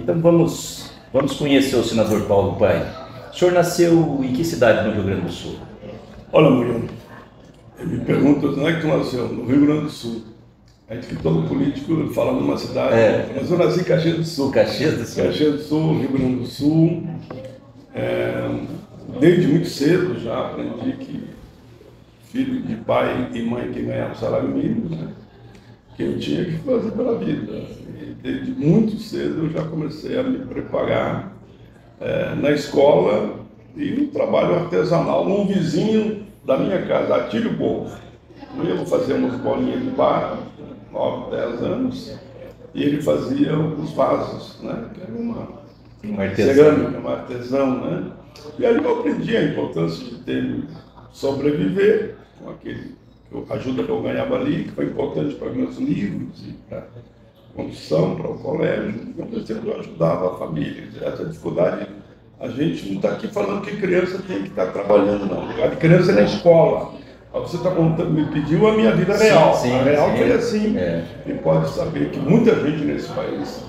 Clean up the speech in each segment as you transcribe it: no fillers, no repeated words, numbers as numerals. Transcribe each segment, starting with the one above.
Então vamos conhecer o senador Paulo Paim. O senhor nasceu em que cidade no Rio Grande do Sul? Olha, Murilo, ele me pergunta onde é que tu nasceu? No Rio Grande do Sul. A gente que todo político fala numa cidade, mas eu nasci em Caxias do Sul. Caxias do Sul? Caxias do Sul, Rio Grande do Sul. Desde muito cedo já aprendi que filho de pai e mãe que ganhavam salário mínimo, né, que eu tinha que fazer pela vida. E desde muito cedo eu já comecei a me preparar na escola e no trabalho artesanal. Um vizinho da minha casa, Atílio Povo, eu fazia umas bolinhas de barro, 9, 10 anos, e ele fazia os vasos, né, que era uma cerâmica, uma artesão, né? E ali eu aprendi a importância de ter sobreviver com aquele ajuda que eu ganhava ali, que foi importante para meus livros e para a construção, para o colégio. Eu sempre ajudava a família. Essa dificuldade, a gente não está aqui falando que criança tem que estar trabalhando, não. A criança é na escola. Você está contando, me pediu a minha vida real. Sim, a real foi assim. E pode saber que muita gente nesse país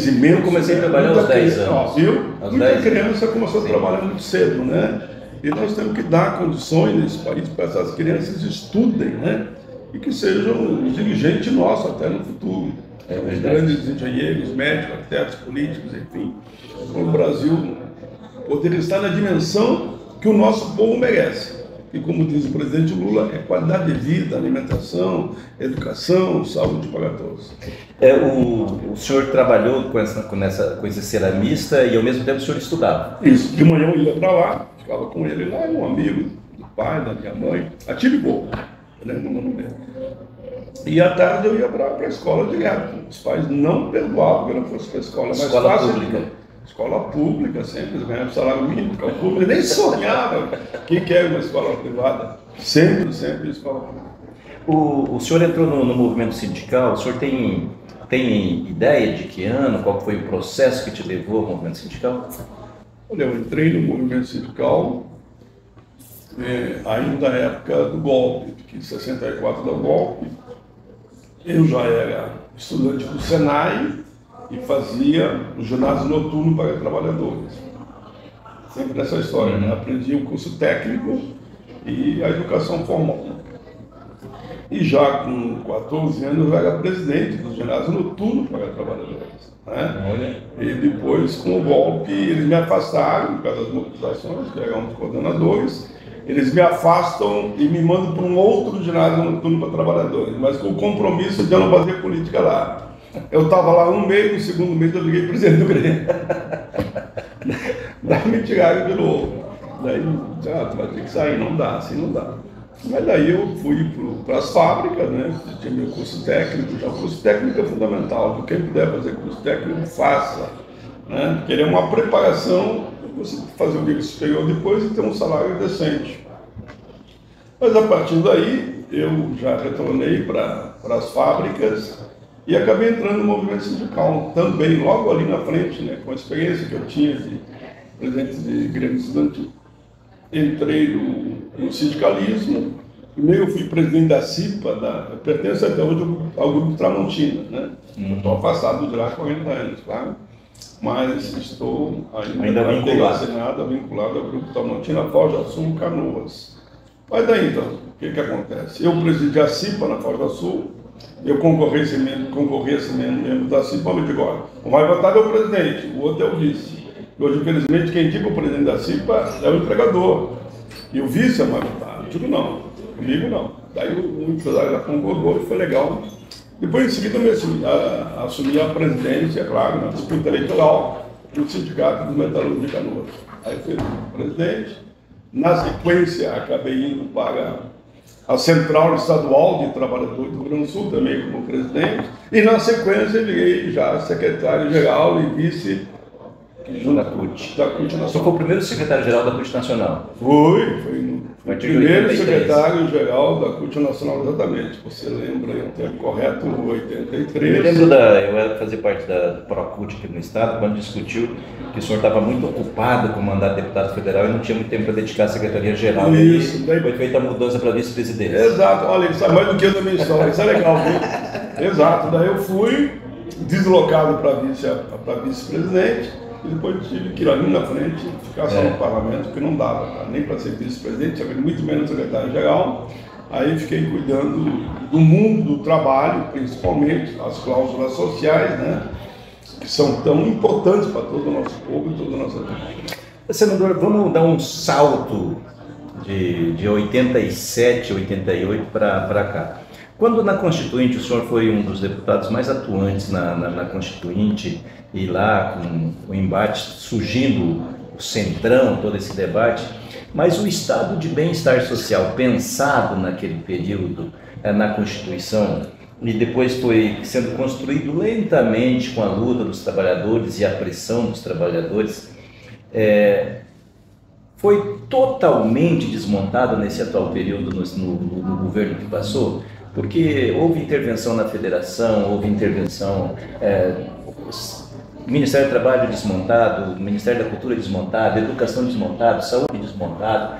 imenso. Eu comecei a trabalhar aos 10 anos. Viu? Muita criança começou a trabalhar muito cedo, né? E nós temos que dar condições nesse país para essas crianças estudem, né? E que sejam dirigentes nossos até no futuro. Os grandes engenheiros, médicos, arquitetos, políticos, enfim. O Brasil poderia estar na dimensão que o nosso povo merece. E como diz o presidente Lula, é qualidade de vida, alimentação, educação, saúde para todos. O senhor trabalhou com esse ceramista e ao mesmo tempo o senhor estudava? Isso, de manhã eu ia para lá, ficava com ele lá, um amigo do pai, da minha mãe, Atílio Povo, eu lembro o nome dele. E à tarde eu ia para a escola direto. Os pais não perdoavam que eu não fosse para a escola. Escola pública? Escola pública, sempre, eles ganhavam salário mínimo, escola pública, nem sonhava quem quer uma escola privada, sempre escola pública. O senhor entrou no movimento sindical, o senhor tem ideia de que ano, qual foi o processo que te levou ao movimento sindical? Olha, eu entrei no movimento sindical ainda na época do golpe, porque em 64 do golpe, eu já era estudante do Senai, e fazia o ginásio noturno para trabalhadores. Sempre nessa história, né? Aprendi o curso técnico e a educação formal. E já com 14 anos eu era presidente do ginásio noturno para trabalhadores. Né? E depois, com o golpe, eles me afastaram, por causa das mobilizações, que eram os coordenadores. Eles me afastam e me mandam para um outro ginásio noturno para trabalhadores, mas com o compromisso de eu não fazer política lá. Eu estava lá um mês, no segundo mês eu liguei presidente do Grêmio. Daí me tiraram de novo. Daí, tu vai ter que sair, não dá, assim não dá. Mas daí eu fui para as fábricas, né? Eu tinha meu curso técnico, já o curso técnico é fundamental. Quem puder fazer curso técnico, faça. Né? Porque ele é uma preparação para você fazer um nível superior depois e ter um salário decente. Mas a partir daí, eu já retornei para as fábricas. E acabei entrando no movimento sindical, também logo ali na frente, né, com a experiência que eu tinha de presidente de Grêmio Estudantil. Entrei no sindicalismo, primeiro eu fui presidente da CIPA, eu pertenço até hoje ao Grupo Tramontina, né? Estou afastado de lá há 40 anos, claro, mas estou ainda vinculado ao Grupo Tramontina, Foz do Sul, Canoas. Mas daí então, o que acontece? Eu presidi a CIPA na Foz do Sul. Eu concorri a ser membro da CIPA, eu digo, olha, o mais votado é o presidente, o outro é o vice. Hoje, infelizmente, quem indica o presidente da CIPA é o empregador. E o vice é o mais votado. Eu digo, não, comigo não. Daí o empresário já concordou e foi legal. Depois, em seguida, eu assumi a presidência, claro, na disputa eleitoral do Sindicato dos Metalúrgicos de Canoas. Aí fui presidente. Na sequência, acabei indo para a Central Estadual de Trabalhadores do Rio Grande do Sul, também como presidente, e na sequência virei já secretário-geral e vice da CUT Nacional. Você foi o primeiro secretário-geral da CUT Nacional? Foi o primeiro secretário-geral da CUT Nacional, exatamente. Você lembra, o tempo correto, 83. Eu lembro eu era fazer parte da ProCUT aqui no estado, quando discutiu que o senhor estava muito ocupado com o mandato de deputado federal e não tinha muito tempo para dedicar à secretaria-geral. Isso. Daí foi feita a mudança para vice-presidente. Exato. Olha, ele sabe mais do que eu da minha história. Isso é legal, viu? Exato. Daí eu fui deslocado para vice-presidente, e depois tive que ir ali na frente, ficar só no parlamento, porque não dava, nem para ser vice-presidente, muito menos secretário-geral. Aí fiquei cuidando do mundo do trabalho, principalmente, as cláusulas sociais, né, que são tão importantes para todo o nosso povo e toda a nossa vida. Senador, vamos dar um salto de 87, 88 para cá. Quando na Constituinte, o senhor foi um dos deputados mais atuantes na Constituinte, e lá com o embate surgindo, o centrão, todo esse debate, mas o estado de bem-estar social pensado naquele período na Constituição e depois foi sendo construído lentamente com a luta dos trabalhadores e a pressão dos trabalhadores, foi totalmente desmontado nesse atual período no governo que passou, porque houve intervenção na federação, houve intervenção, Ministério do Trabalho desmontado, Ministério da Cultura desmontado, Educação desmontado, Saúde desmontado.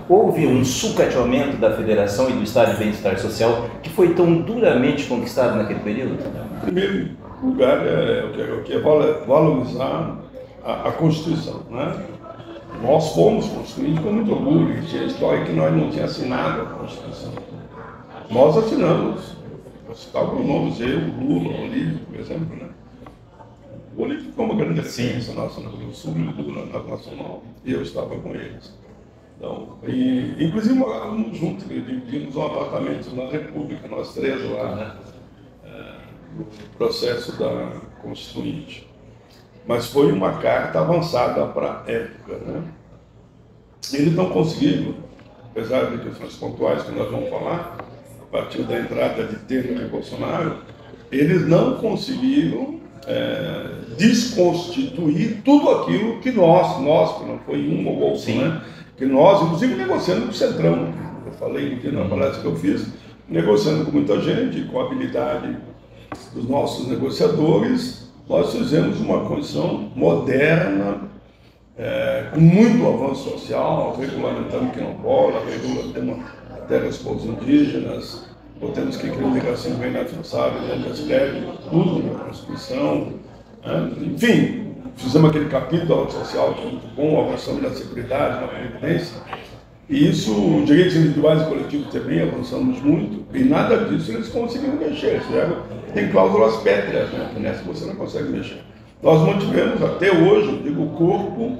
Houve um sucateamento da federação e do estado de bem-estar social que foi tão duramente conquistado naquele período? Em primeiro lugar, eu quero valorizar a Constituição, né? Nós fomos constituídos com muito orgulho, e tinha história que nós não tínhamos assinado a Constituição. Nós assinamos, estavam nomes, eu, Lula, Olívio, por exemplo, né? O Olívio foi uma grande referência nossa no Rio Grande do Sul, Lula na Nacional, e eu estava com eles. Então, inclusive morávamos juntos, dividimos um apartamento na República, nós três lá, no processo da Constituinte. Mas foi uma carta avançada para a época, né? Eles não conseguiram, apesar de questões pontuais que nós vamos falar, a partir da entrada de Temer e Bolsonaro, eles não conseguiram desconstituir tudo aquilo que nós, que não foi um ou outro, né? Que nós, inclusive negociando com o Centrão, eu falei aqui na palestra que eu fiz, negociando com muita gente, com a habilidade dos nossos negociadores, nós fizemos uma Constituição moderna, com muito avanço social, regulamentando quilombola, regulamentando até os povos indígenas, temos que criar migração bem inafiançável, das greves, tudo na Constituição, né? Enfim, fizemos aquele capítulo da ordem social que é muito bom, avançamos na seguridade, na previdência, e isso, direitos individuais e coletivos também avançamos muito, e nada disso eles conseguiram mexer, certo? Tem cláusulas pétreas, né? Que nessa você não consegue mexer. Nós mantivemos até hoje, digo, o corpo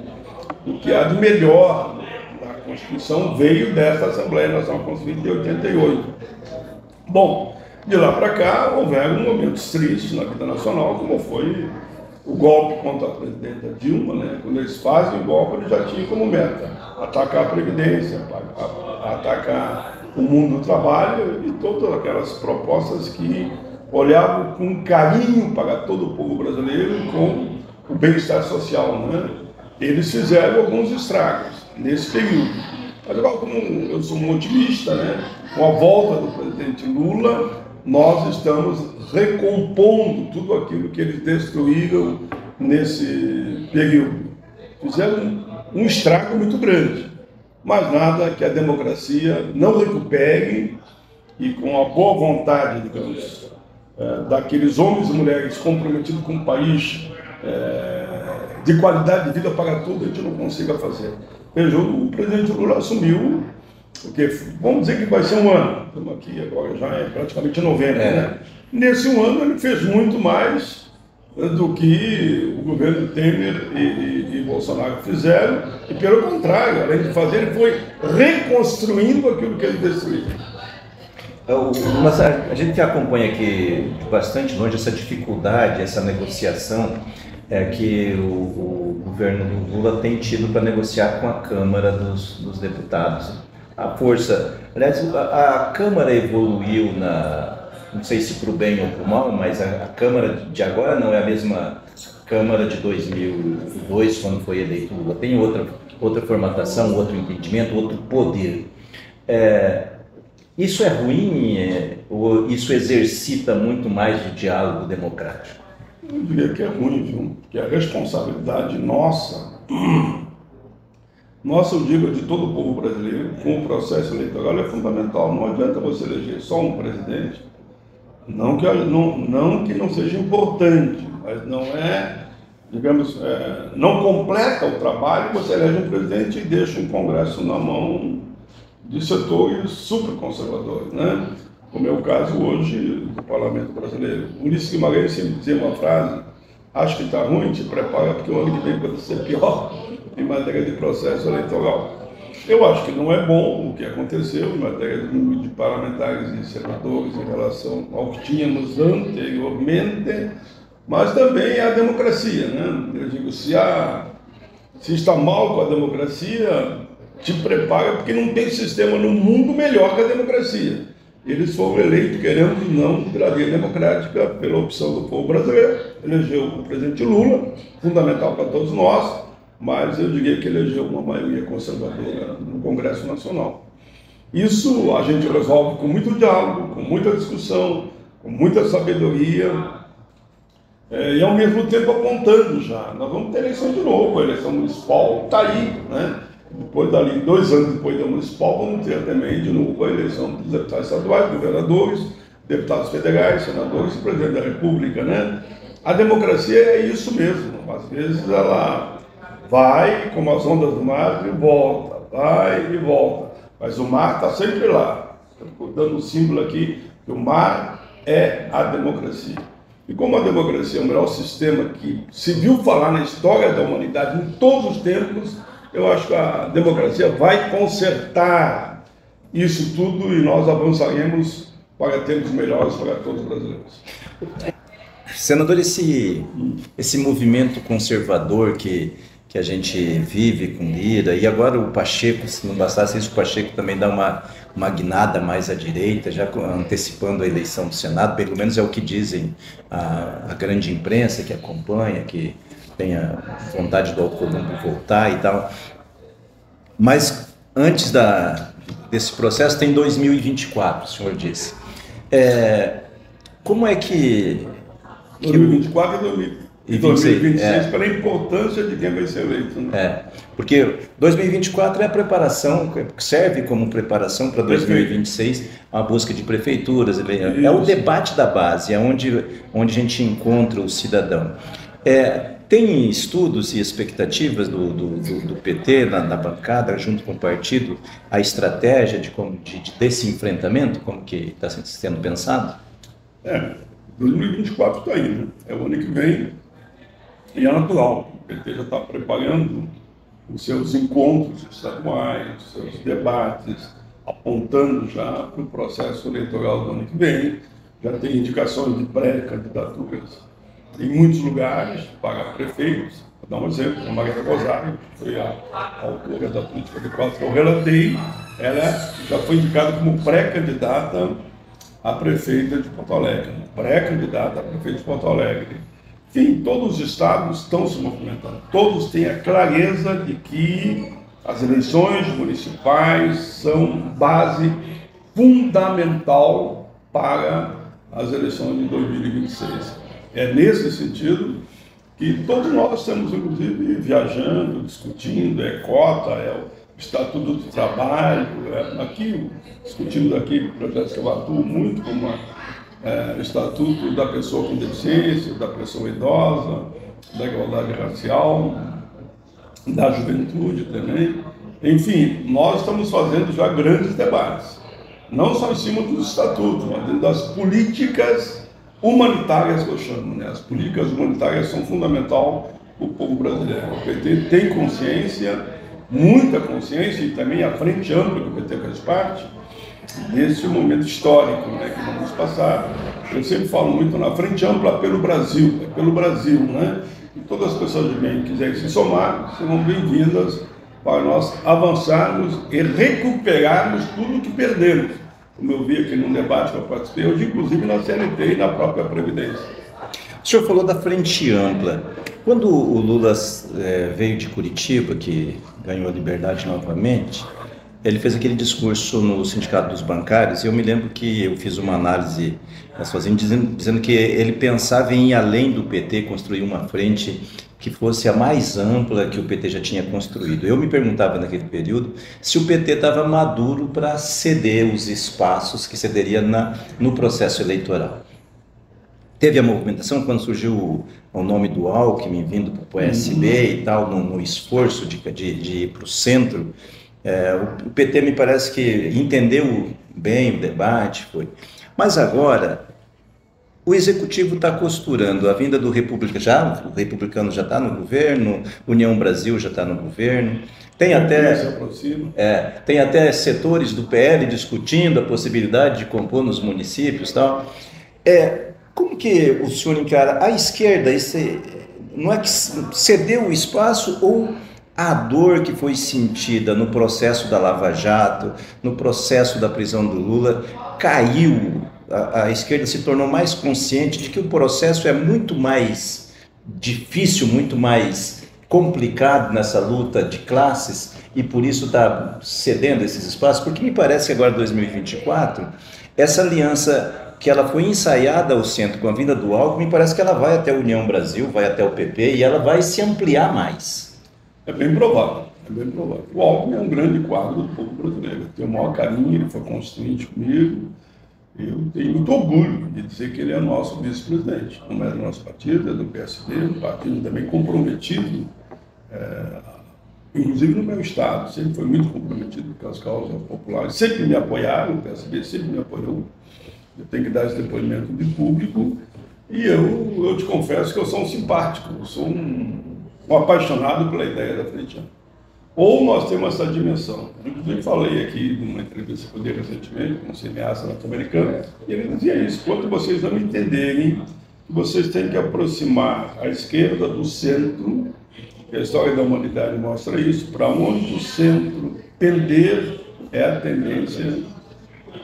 do que há de melhor na Constituição veio dessa Assembleia Nacional Constituinte de 88. Bom, de lá para cá houveram momentos tristes na vida nacional, como foi o golpe contra a presidenta Dilma, né? Quando eles fazem o golpe, eles já tinham como meta atacar a Previdência, atacar o mundo do trabalho e todas aquelas propostas que olhavam com carinho para todo o povo brasileiro com o bem-estar social, né? Eles fizeram alguns estragos nesse período. Mas agora, como eu sou um otimista, né? Com a volta do presidente Lula, nós estamos recompondo tudo aquilo que eles destruíram nesse período. Fizeram um estrago muito grande, mas nada que a democracia não recupere, e com a boa vontade, digamos, daqueles homens e mulheres comprometidos com o país, de qualidade de vida para tudo, a gente não consiga fazer. Veja, o presidente Lula assumiu, porque vamos dizer que vai ser um ano, estamos aqui agora, já é praticamente novembro, né? Nesse um ano ele fez muito mais do que o governo Temer e Bolsonaro fizeram, e pelo contrário, além de fazer, ele foi reconstruindo aquilo que ele destruiu. Mas a gente acompanha aqui de bastante longe essa dificuldade, essa negociação que o governo do Lula tem tido para negociar com a Câmara dos Deputados. A força, aliás, a Câmara evoluiu não sei se para o bem ou para o mal, mas a Câmara de agora não é a mesma Câmara de 2002, quando foi eleito Lula. Tem outra formatação, outro entendimento, outro poder. Isso é ruim ou isso exercita muito mais o diálogo democrático? Eu diria que é ruim, viu? Porque a responsabilidade nossa, eu digo, de todo o povo brasileiro, com o processo eleitoral é fundamental. Não adianta você eleger só um presidente Não que não seja importante, mas não é, digamos, não completa o trabalho, você elege um presidente e deixa um Congresso na mão de setores superconservadores, né? Como é o caso hoje do Parlamento Brasileiro. Ulisses Guimarães sempre dizia uma frase: acho que está ruim, te prepara porque o ano que vem pode ser pior em matéria de processo eleitoral. Eu acho que não é bom o que aconteceu em matéria de número de parlamentares e senadores em relação ao que tínhamos anteriormente, mas também é a democracia, né? Eu digo, se está mal com a democracia, te prepara porque não tem sistema no mundo melhor que a democracia. Eles foram eleitos, querendo ou não, pela via democrática, pela opção do povo brasileiro, elegeu o presidente Lula, fundamental para todos nós, mas eu diria que elegeu uma maioria conservadora no Congresso Nacional. Isso a gente resolve com muito diálogo, com muita discussão, com muita sabedoria, e ao mesmo tempo apontando já. Nós vamos ter eleição de novo, a eleição municipal está aí, né? Depois dali, 2 anos depois da municipal, vamos ter também de novo a eleição dos deputados estaduais, governadores, deputados federais, senadores e presidente da República, né? A democracia é isso mesmo. Às vezes ela vai como as ondas do mar e volta, vai e volta. Mas o mar está sempre lá. Estou dando um símbolo aqui que o mar é a democracia. E como a democracia é o melhor sistema que se viu falar na história da humanidade em todos os tempos, eu acho que a democracia vai consertar isso tudo e nós avançaremos para termos melhores para todos os brasileiros. Senador, esse movimento conservador que a gente vive com Lira, e agora o Pacheco, se não bastasse isso, o Pacheco também dá uma guinada mais à direita, já antecipando a eleição do Senado, pelo menos é o que dizem a grande imprensa que acompanha, que tem a vontade do Alcolumbre voltar e tal. Mas antes desse processo tem 2024, o senhor disse. Como é que 2024 e 2026, pela importância de quem vai ser eleito. Né? Porque 2024 é a preparação, serve como preparação para 2026, a busca de prefeituras, é o debate da base, é onde a gente encontra o cidadão. Tem estudos e expectativas do PT na bancada, junto com o partido, a estratégia desse enfrentamento, como que está sendo pensado? 2024 está aí, né? É o ano que vem e é natural. O PT já está preparando os seus encontros estaduais, os seus debates, apontando já para o processo eleitoral do ano que vem. Já tem indicações de pré-candidaturas em muitos lugares para prefeitos. Vou dar um exemplo, a Maria Rosário, que foi a autora da política de classe que eu relatei, ela já foi indicada como pré-candidata a prefeita de Porto Alegre, pré-candidata a prefeito de Porto Alegre. Enfim, todos os estados estão se movimentando, todos têm a clareza de que as eleições municipais são base fundamental para as eleições de 2026. É nesse sentido que todos nós estamos, inclusive, viajando, discutindo, cota, o Estatuto do Trabalho, discutindo aqui projetos que eu atuo muito, como o Estatuto da Pessoa com Deficiência, da Pessoa Idosa, da Igualdade Racial, da Juventude também. Enfim, nós estamos fazendo já grandes debates, não só em cima dos estatutos, mas dentro das políticas humanitárias que eu chamo, né? As políticas humanitárias são fundamentais para o povo brasileiro. O PT tem consciência, muita consciência, e também a frente ampla que o PT faz parte desse momento histórico, né, que vamos passar. Eu sempre falo muito na frente ampla pelo Brasil, né? E todas as pessoas de bem que quiserem se somar, serão bem-vindas para nós avançarmos e recuperarmos tudo que perdemos. Como eu vi aqui num debate que eu participei hoje, inclusive na CNT e na própria Previdência. O senhor falou da frente ampla. Quando o Lula veio de Curitiba, que ganhou a liberdade novamente, ele fez aquele discurso no Sindicato dos Bancários, e eu me lembro que eu fiz uma análise sozinho, dizendo que ele pensava em ir além do PT, construir uma frente que fosse a mais ampla que o PT já tinha construído. Eu me perguntava naquele período se o PT estava maduro para ceder os espaços que cederia no processo eleitoral. teve a movimentação quando surgiu o nome do Alckmin vindo para o PSB e tal, no esforço de ir para o centro. O PT me parece que entendeu bem o debate, foi. Mas agora o executivo está costurando a vinda do o republicano já está no governo, União Brasil já está no governo, tem até setores do PL discutindo a possibilidade de compor nos municípios e tal. Como que o senhor encara a esquerda? Não é que cedeu o espaço ou a dor que foi sentida no processo da Lava Jato, no processo da prisão do Lula, caiu? A esquerda se tornou mais consciente de que o processo é muito mais difícil, muito mais complicado nessa luta de classes e por isso está cedendo esses espaços? Porque me parece que agora, em 2024, essa aliança que ela foi ensaiada ao centro com a vinda do Alckmin, me parece que ela vai até a União Brasil, vai até o PP e ela vai se ampliar mais. É bem provável, é bem provável. O Alckmin é um grande quadro do povo brasileiro. Eu tenho o maior carinho, ele foi constituinte comigo. Eu tenho muito orgulho de dizer que ele é nosso vice-presidente. Não é do nosso partido, é do PSD, um partido também comprometido, inclusive no meu estado, sempre foi muito comprometido com as causas populares. Sempre me apoiaram, o PSD sempre me apoiou. Eu tenho que dar esse depoimento de público. E eu te confesso que eu sou um simpático, eu sou um apaixonado pela ideia da frente ampla. Ou nós temos essa dimensão. Inclusive falei aqui numa entrevista que eu dei recentemente com um cineasta norte-americano, e ele dizia isso: quando vocês não entenderem, vocês têm que aproximar a esquerda do centro, e a história da humanidade mostra isso, para onde o centro tender é a tendência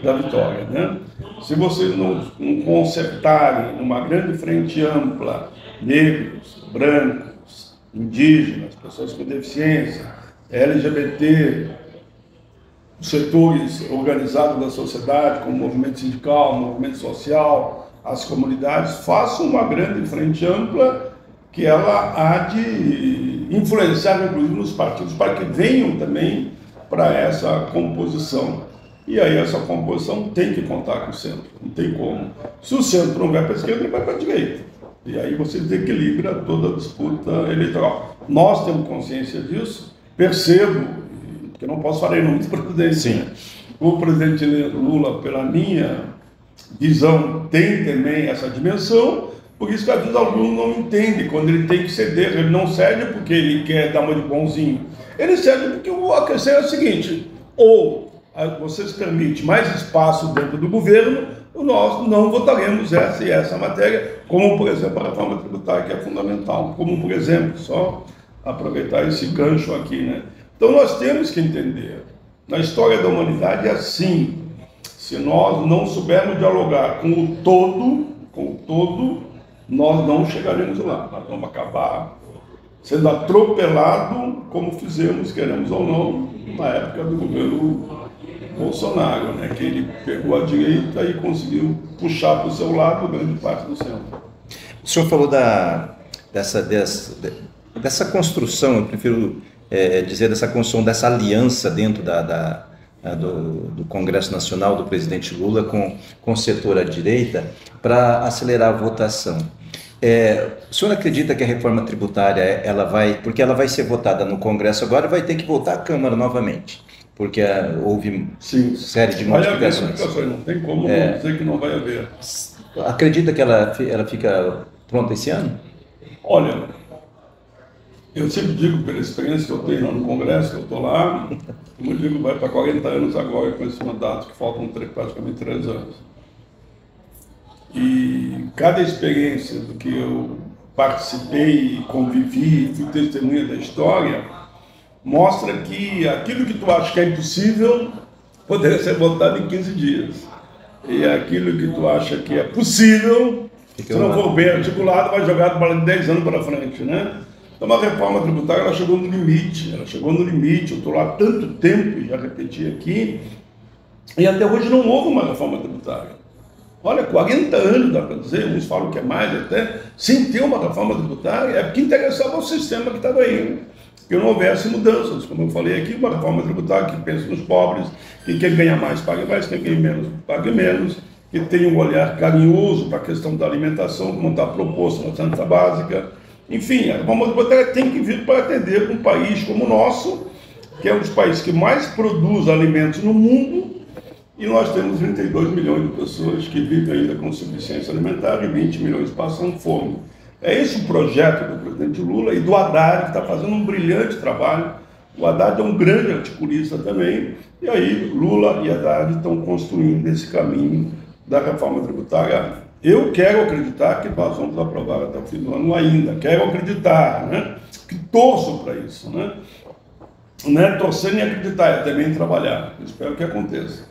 da vitória, né? Se vocês não concertarem numa grande frente ampla, negros, brancos, indígenas, pessoas com deficiência, LGBT, setores organizados da sociedade, como o movimento sindical, o movimento social, as comunidades, façam uma grande frente ampla que ela há de influenciar, inclusive, nos partidos, para que venham também para essa composição. E aí essa composição tem que contar com o centro, não tem como. Se o centro não vai para a esquerda, ele vai para a direita. E aí você desequilibra toda a disputa eleitoral. Nós temos consciência disso. Percebo, porque eu não posso falar em nome do presidente. Sim. O presidente Lula, pela minha visão, tem também essa dimensão, por isso que às vezes alguns não entendem quando ele tem que ceder. Ele não cede porque ele quer dar uma de bonzinho. Ele cede porque a questão é a seguinte: ou vocês permitem mais espaço dentro do governo, nós não votaremos essa e essa matéria, como, por exemplo, a reforma tributária, que é fundamental. Como, por exemplo, só aproveitar esse gancho aqui, né? Então nós temos que entender, na história da humanidade é assim: se nós não soubermos dialogar com o todo, nós não chegaremos lá. Nós vamos acabar sendo atropelado, como fizemos, queremos ou não, na época do governo Bolsonaro, né? Que ele pegou a direita e conseguiu puxar para o seu lado grande parte do centro. O senhor falou dessa construção, eu prefiro dizer dessa construção, dessa aliança dentro do Congresso Nacional do presidente Lula com o setor à direita para acelerar a votação. O senhor acredita que a reforma tributária, porque ela vai ser votada no Congresso agora, vai ter que voltar à Câmara novamente? Porque houve série de modificações. Não tem como dizer que não vai haver. Acredita que ela fica pronta esse ano? Olha, eu sempre digo, pela experiência que eu tenho lá no Congresso, que eu estou lá, como eu digo, vai para 40 anos agora com esse mandato, que faltam praticamente 3 anos. E cada experiência do que eu participei, convivi, fui testemunha da história, mostra que aquilo que tu acha que é impossível poderia ser votado em 15 dias. E aquilo que tu acha que é possível, se não for bem articulado, vai jogar para 10 anos para frente, né? Então, a reforma tributária, ela chegou no limite, eu estou lá há tanto tempo, e já repeti aqui, e até hoje não houve uma reforma tributária. Olha, 40 anos, dá para dizer, uns falam que é mais até, sem ter uma reforma tributária, é porque interessava o sistema que estava aí, que não houvesse mudanças. Como eu falei aqui, uma reforma tributária que pensa nos pobres, que quem ganha mais pague mais, quem ganha menos pague menos, que tem um olhar carinhoso para a questão da alimentação, como está proposto na cesta básica. Enfim, a reforma tributária tem que vir para atender um país como o nosso, que é um dos países que mais produz alimentos no mundo, e nós temos 32 milhões de pessoas que vivem ainda com insuficiência alimentar e 20 milhões passam fome. É esse o projeto do presidente Lula e do Haddad, que está fazendo um brilhante trabalho. O Haddad é um grande articulista também, e aí Lula e Haddad estão construindo esse caminho da reforma tributária. Eu quero acreditar que nós vamos aprovar até o fim do ano ainda, quero acreditar, né? Que torço para isso, né? Não é torcer nem acreditar, é também trabalhar. Espero que aconteça.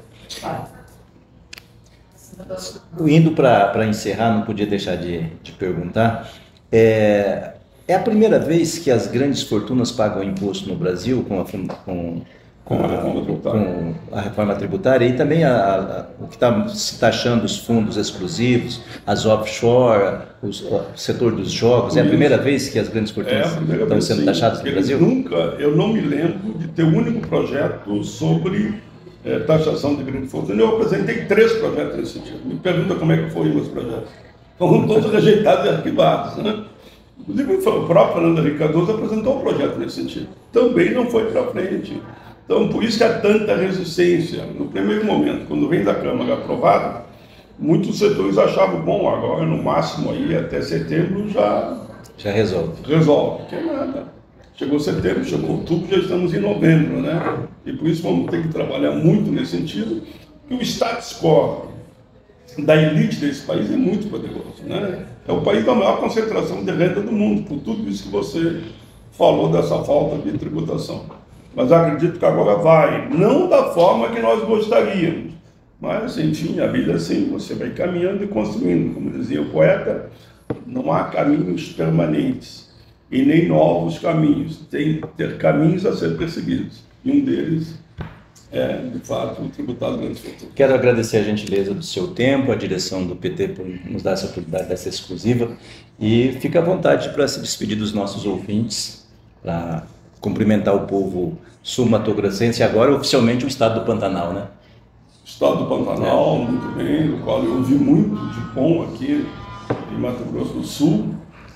Indo para encerrar, não podia deixar de perguntar, é a primeira vez que as grandes fortunas pagam imposto no Brasil com a reforma tributária e também o que está se taxando os fundos exclusivos, as offshore, o setor dos jogos. É a primeira vez que as grandes fortunas estão sendo taxadas no Brasil? Eu não me lembro de ter um único projeto sobre taxação de grandes fortunas. Eu apresentei 3 projetos nesse sentido. Me pergunta como é que foram os projetos. Foram todos rejeitados e arquivados, né? Inclusive o próprio Fernando Henrique Cardoso apresentou um projeto nesse sentido. Também não foi para frente. Então, por isso que há tanta resistência. No primeiro momento, quando vem da Câmara aprovado, muitos setores achavam, bom, agora no máximo aí até setembro já resolve. Que é nada. Chegou setembro, chegou outubro, já estamos em novembro, né? E por isso vamos ter que trabalhar muito nesse sentido. E o status quo da elite desse país é muito poderoso, né? É o país da maior concentração de renda do mundo, por tudo isso que você falou dessa falta de tributação. Mas acredito que agora vai, não da forma que nós gostaríamos, mas, enfim, a vida é assim, você vai caminhando e construindo. Como dizia o poeta, não há caminhos permanentes e nem novos caminhos, tem que ter caminhos a ser perseguidos. E um deles é, de fato, o tributário grande fortuna. Quero agradecer a gentileza do seu tempo, a direção do PT por nos dar essa oportunidade dessa exclusiva e fica à vontade para se despedir dos nossos ouvintes, para cumprimentar o povo sul-mato-grossense e agora oficialmente o estado do Pantanal, né? Estado do Pantanal, muito bem, do qual eu ouvi muito de bom aqui em Mato Grosso do Sul.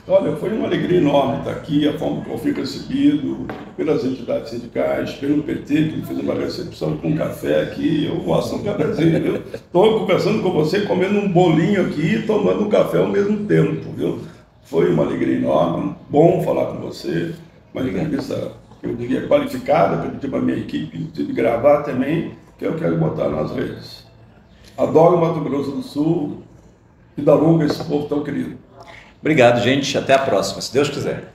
Olha, foi uma alegria enorme estar aqui, a forma como eu fui recebido pelas entidades sindicais, pelo PT, que me fez uma recepção com café aqui. Eu gosto de um cafezinho, viu? Estou conversando com você, comendo um bolinho aqui e tomando um café ao mesmo tempo, viu? Foi uma alegria enorme, bom falar com você, uma entrevista, eu diria, qualificada, que eu pedi para a minha equipe de gravar também, que eu quero botar nas redes. Adoro Mato Grosso do Sul e da longa esse povo tão querido. Obrigado, gente. Até a próxima, se Deus quiser.